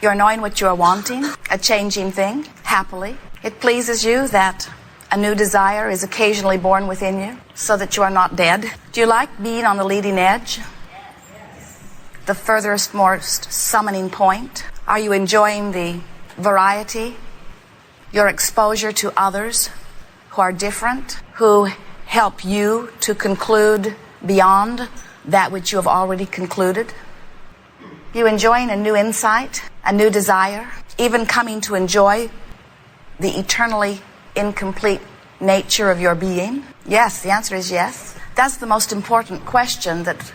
You're knowing what you are wanting, a changing thing, happily. It pleases you that a new desire is occasionally born within you so that you are not dead. Do you like being on the leading edge? The furthest, most summoning point? Are you enjoying the variety, your exposure to others who are different, who help you to conclude beyond that which you have already concluded? You enjoying a new insight, a new desire, even coming to enjoy the eternally incomplete nature of your being? Yes, the answer is yes. That's the most important question that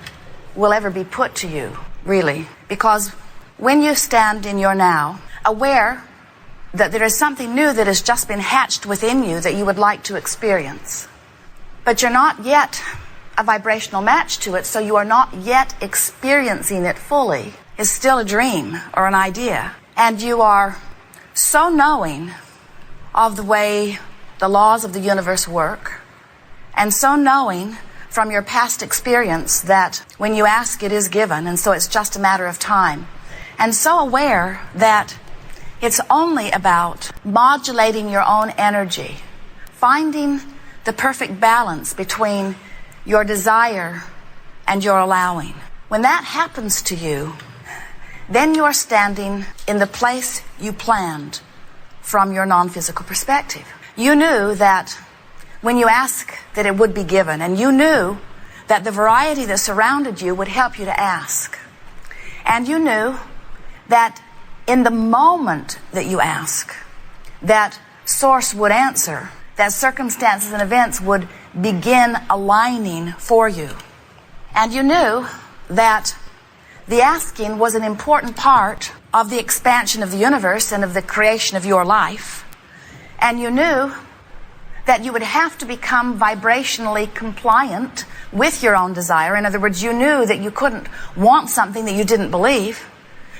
will ever be put to you, really. Because when you stand in your now, aware that there is something new that has just been hatched within you that you would like to experience, but you're not yet a vibrational match to it, so you are not yet experiencing it fully, is still a dream or an idea. And you are so knowing of the way the laws of the universe work, and so knowing from your past experience that when you ask, it is given, and so it's just a matter of time. And so aware that it's only about modulating your own energy, finding the perfect balance between your desire and your allowing. When that happens to you, then you are standing in the place you planned from your non-physical perspective. You knew that when you ask that it would be given, and you knew that the variety that surrounded you would help you to ask. And you knew that in the moment that you ask, that source would answer, that circumstances and events would begin aligning for you. And you knew that the asking was an important part of the expansion of the universe and of the creation of your life. And you knew that you would have to become vibrationally compliant with your own desire. In other words, you knew that you couldn't want something that you didn't believe.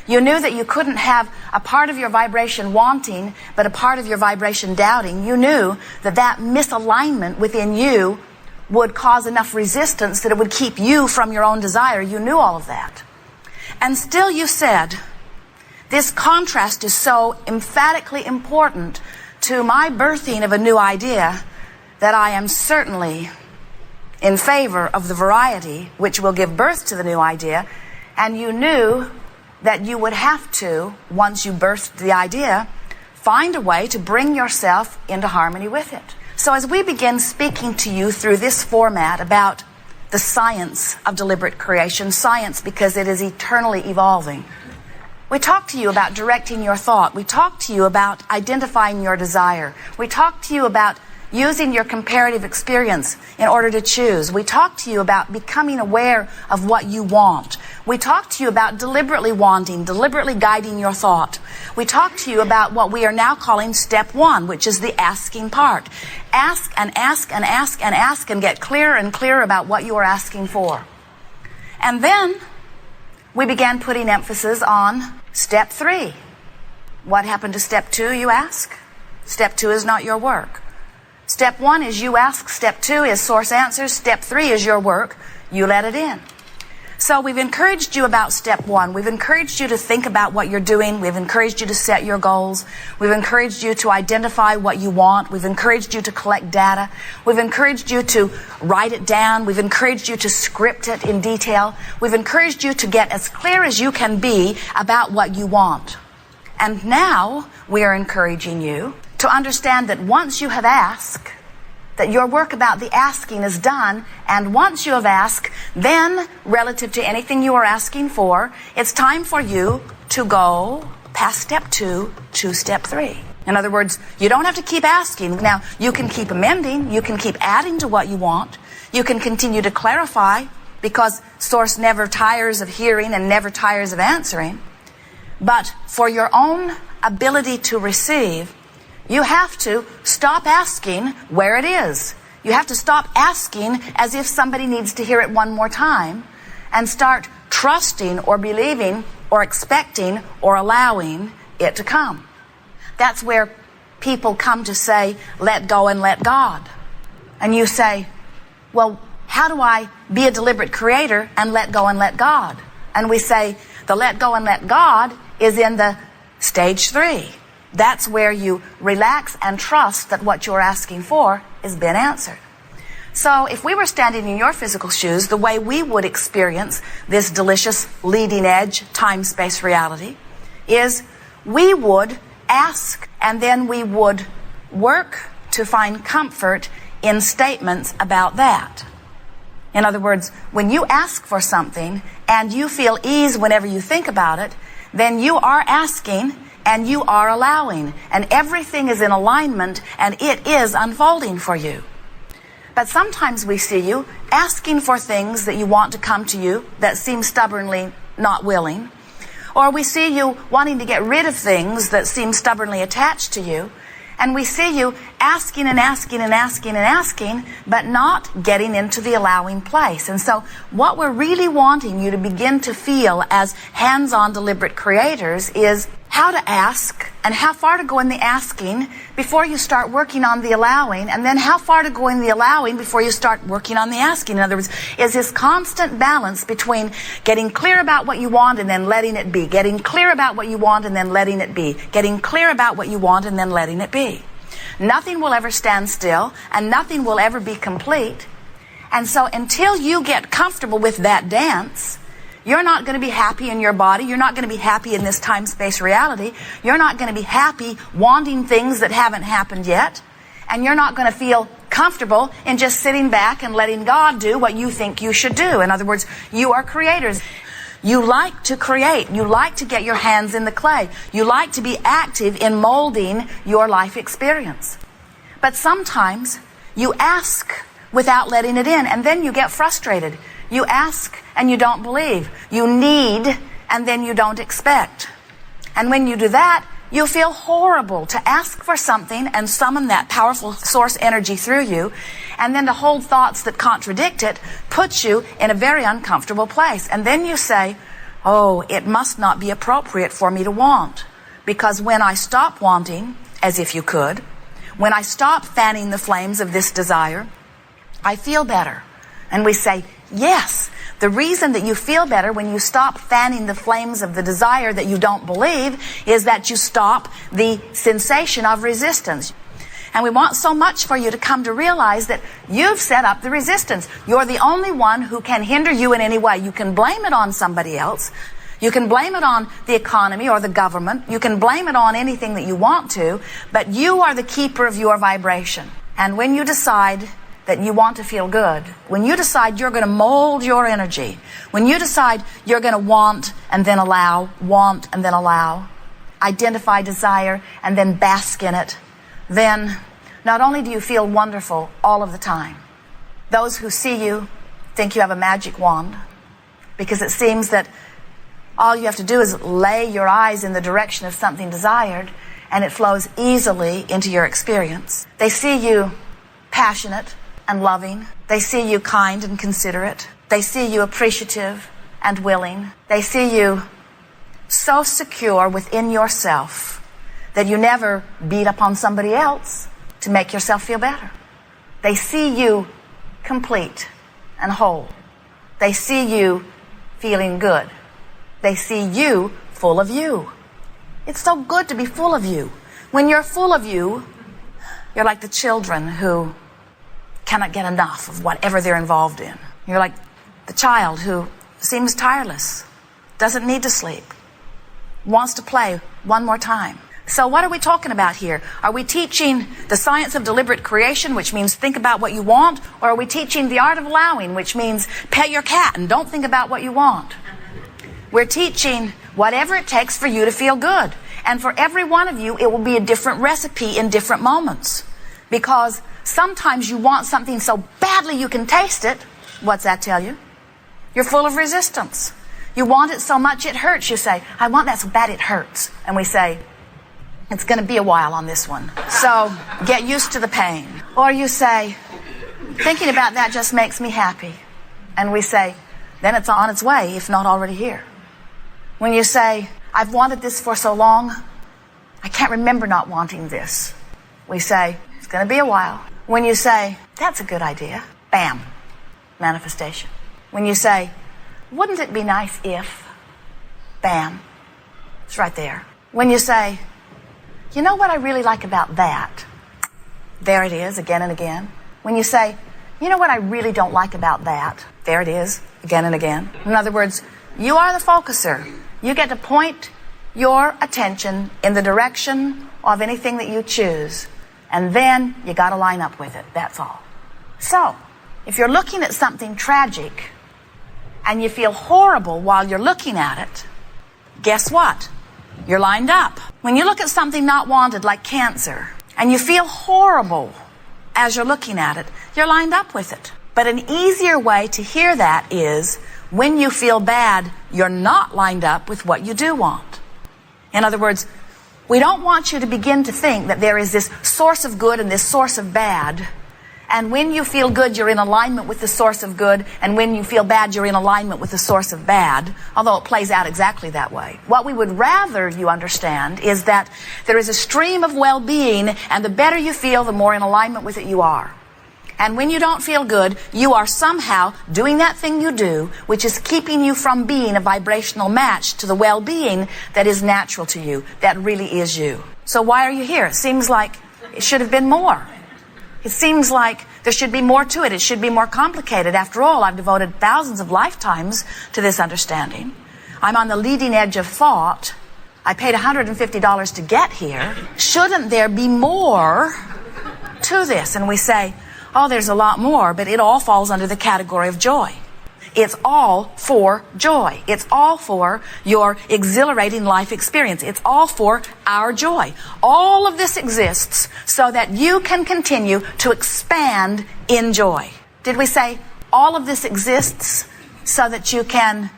You knew that you couldn't have a part of your vibration wanting, but a part of your vibration doubting. You knew that that misalignment within you would cause enough resistance that it would keep you from your own desire. You knew all of that. And still you said, this contrast is so emphatically important to my birthing of a new idea that I am certainly in favor of the variety which will give birth to the new idea. And you knew that you would have to, once you birthed the idea, find a way to bring yourself into harmony with it. So as we begin speaking to you through this format about the science of deliberate creation, science because it is eternally evolving, we talk to you about directing your thought. We talk to you about identifying your desire. We talk to you about using your comparative experience in order to choose. We talk to you about becoming aware of what you want. We talk to you about deliberately wanting, deliberately guiding your thought. We talk to you about what we are now calling step one, which is the asking part. Ask and ask and ask and ask and get clearer and clearer about what you are asking for. And then we began putting emphasis on step three. What happened to step two, you ask? Step two is not your work. Step one is you ask. Step two is source answers. Step three is your work. You let it in. So we've encouraged you about step one. We've encouraged you to think about what you're doing. We've encouraged you to set your goals. We've encouraged you to identify what you want. We've encouraged you to collect data. We've encouraged you to write it down. We've encouraged you to script it in detail. We've encouraged you to get as clear as you can be about what you want. And now we are encouraging you to understand that once you have asked, that your work about the asking is done, and once you have asked, then relative to anything you are asking for, it's time for you to go past step two to step three. In other words, you don't have to keep asking. Now, you can keep amending, you can keep adding to what you want, you can continue to clarify, because Source never tires of hearing and never tires of answering. But for your own ability to receive, you have to stop asking where it is. You have to stop asking as if somebody needs to hear it one more time, and start trusting or believing or expecting or allowing it to come. That's where people come to say, let go and let God. And you say, well, how do I be a deliberate creator and let go and let God? And we say, the let go and let God is in the Stage 3. That's where you relax and trust that what you're asking for has been answered. So if we were standing in your physical shoes, the way we would experience this delicious leading edge time-space reality is we would ask and then we would work to find comfort in statements about that. In other words, when you ask for something and you feel ease whenever you think about it, then you are asking and you are allowing, and everything is in alignment and it is unfolding for you. But sometimes we see you asking for things that you want to come to you that seem stubbornly not willing, or we see you wanting to get rid of things that seem stubbornly attached to you, and we see you asking and asking and asking and asking, but not getting into the allowing place. And so what we're really wanting you to begin to feel as hands-on deliberate creators is how to ask and how far to go in the asking before you start working on the allowing, and then how far to go in the allowing before you start working on the asking. In other words, is this constant balance between getting clear about what you want and then letting it be, getting clear about what you want and then letting it be, getting clear about what you want and then letting it be. Nothing will ever stand still and nothing will ever be complete. And so until you get comfortable with that dance, you're not going to be happy in your body. You're not going to be happy in this time-space reality. You're not going to be happy wanting things that haven't happened yet. And you're not going to feel comfortable in just sitting back and letting God do what you think you should do. In other words, you are creators. You like to create. You like to get your hands in the clay. You like to be active in molding your life experience. But sometimes you ask without letting it in, and then you get frustrated. You ask and you don't believe. You need and then you don't expect. And when you do that, you feel horrible to ask for something and summon that powerful source energy through you, and then to hold thoughts that contradict it puts you in a very uncomfortable place. And then you say, oh, it must not be appropriate for me to want, because when I stop wanting, as if you could, when I stop fanning the flames of this desire, I feel better. And we say, yes, the reason that you feel better when you stop fanning the flames of the desire that you don't believe is that you stop the sensation of resistance. And we want so much for you to come to realize that you've set up the resistance. You're the only one who can hinder you in any way. You can blame it on somebody else. You can blame it on the economy or the government. You can blame it on anything that you want to, but you are the keeper of your vibration. And when you decide that you want to feel good, when you decide you're going to mold your energy, when you decide you're going to want and then allow, want and then allow, identify desire and then bask in it, then not only do you feel wonderful all of the time, those who see you think you have a magic wand, because it seems that all you have to do is lay your eyes in the direction of something desired and it flows easily into your experience. They see you passionate and loving. They see you kind and considerate. They see you appreciative and willing. They see you so secure within yourself that you never beat up on somebody else to make yourself feel better. They see you complete and whole. They see you feeling good. They see you full of you. It's so good to be full of you. When you're full of you, you're like the children who cannot get enough of whatever they're involved in. You're like the child who seems tireless, doesn't need to sleep, wants to play one more time. So what are we talking about here? Are we teaching the science of deliberate creation, which means think about what you want, or are we teaching the art of allowing, which means pet your cat and don't think about what you want? We're teaching whatever it takes for you to feel good. And for every one of you, it will be a different recipe in different moments. Because sometimes you want something so badly you can taste it. What's that tell you? You're full of resistance. You want it so much it hurts. You say, I want that so bad it hurts. And we say, it's going to be a while on this one, so get used to the pain. Or you say, thinking about that just makes me happy. And we say, then it's on its way, if not already here. When you say, I've wanted this for so long, I can't remember not wanting this. We say, it's going to be a while. When you say, that's a good idea, bam, manifestation. When you say, wouldn't it be nice if, bam, it's right there. When you say, you know what I really like about that? There it is, again and again. When you say, you know what I really don't like about that? There it is, again and again. In other words, you are the focuser. You get to point your attention in the direction of anything that you choose. And then you got to line up with it. That's all. So, if you're looking at something tragic and you feel horrible while you're looking at it, guess what? You're lined up. When you look at something not wanted like cancer and you feel horrible as you're looking at it, you're lined up with it. But an easier way to hear that is when you feel bad, you're not lined up with what you do want. In other words, we don't want you to begin to think that there is this source of good and this source of bad. And when you feel good, you're in alignment with the source of good. And when you feel bad, you're in alignment with the source of bad. Although it plays out exactly that way. What we would rather you understand is that there is a stream of well-being, and the better you feel, the more in alignment with it you are. And when you don't feel good, you are somehow doing that thing you do, which is keeping you from being a vibrational match to the well-being that is natural to you, that really is you. So why are you here? It seems like it should have been more. It seems like there should be more to it. It should be more complicated. After all, I've devoted thousands of lifetimes to this understanding. I'm on the leading edge of thought. I paid $150 to get here. Shouldn't there be more to this? And we say, oh, there's a lot more, but it all falls under the category of joy. It's all for joy. It's all for your exhilarating life experience. It's all for our joy. All of this exists so that you can continue to expand in joy. Did we say all of this exists so that you can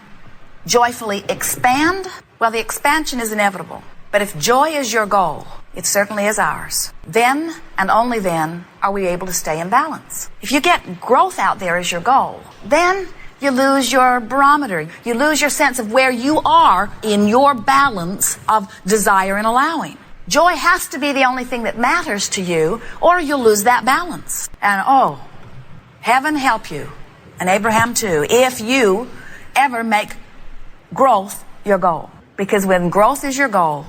joyfully expand? Well, the expansion is inevitable. But if joy is your goal, it certainly is ours. Then, and only then, are we able to stay in balance. If you get growth out there as your goal, then you lose your barometer. You lose your sense of where you are in your balance of desire and allowing. Joy has to be the only thing that matters to you, or you'll lose that balance. And oh, heaven help you, and Abraham too, if you ever make growth your goal. Because when growth is your goal,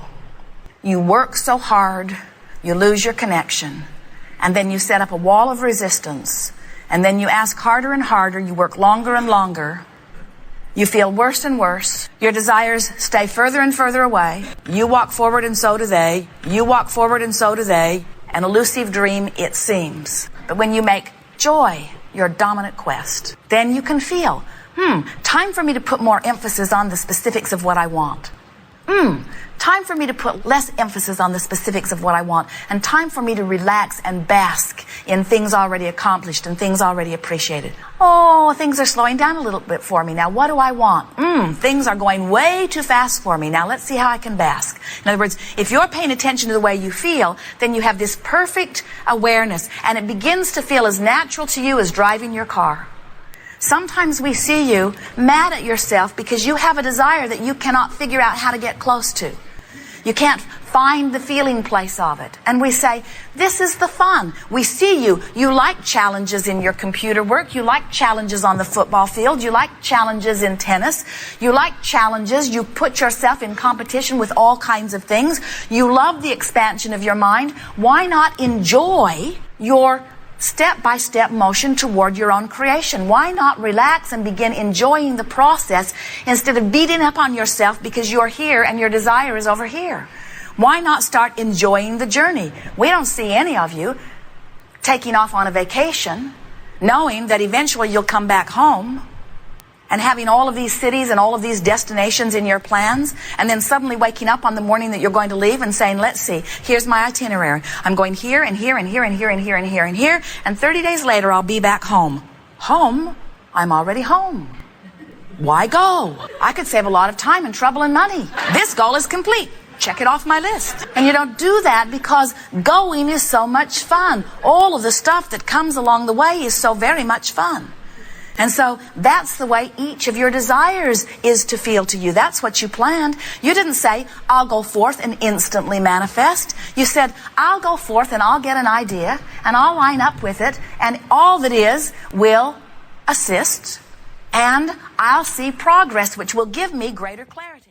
you work so hard, you lose your connection, and then you set up a wall of resistance. And then you ask harder and harder, you work longer and longer, you feel worse and worse, your desires stay further and further away, you walk forward and so do they, you walk forward and so do they, an elusive dream it seems. But when you make joy your dominant quest, then you can feel, time for me to put more emphasis on the specifics of what I want. Time for me to put less emphasis on the specifics of what I want, and time for me to relax and bask in things already accomplished and things already appreciated. Oh, things are slowing down a little bit for me. Now, what do I want? Things are going way too fast for me. Now, let's see how I can bask. In other words, if you're paying attention to the way you feel, then you have this perfect awareness, and it begins to feel as natural to you as driving your car. Sometimes we see you mad at yourself because you have a desire that you cannot figure out how to get close to. You can't find the feeling place of it. And we say, this is the fun. We see you. You like challenges in your computer work. You like challenges on the football field. You like challenges in tennis. You like challenges. You put yourself in competition with all kinds of things. You love the expansion of your mind. Why not enjoy your step-by-step motion toward your own creation? Why not relax and begin enjoying the process instead of beating up on yourself because you're here and your desire is over here? Why not start enjoying the journey? We don't see any of you taking off on a vacation, knowing that eventually you'll come back home, and having all of these cities and all of these destinations in your plans, and then suddenly waking up on the morning that you're going to leave and saying, let's see, here's my itinerary. I'm going here and here and here and here and here and here and here, and 30 days later I'll be back home. Home? I'm already home. Why go? I could save a lot of time and trouble and money. This goal is complete. Check it off my list. And you don't do that because going is so much fun. All of the stuff that comes along the way is so very much fun. And so that's the way each of your desires is to feel to you. That's what you planned. You didn't say, I'll go forth and instantly manifest. You said, I'll go forth and I'll get an idea and I'll line up with it, and all that is will assist, and I'll see progress which will give me greater clarity.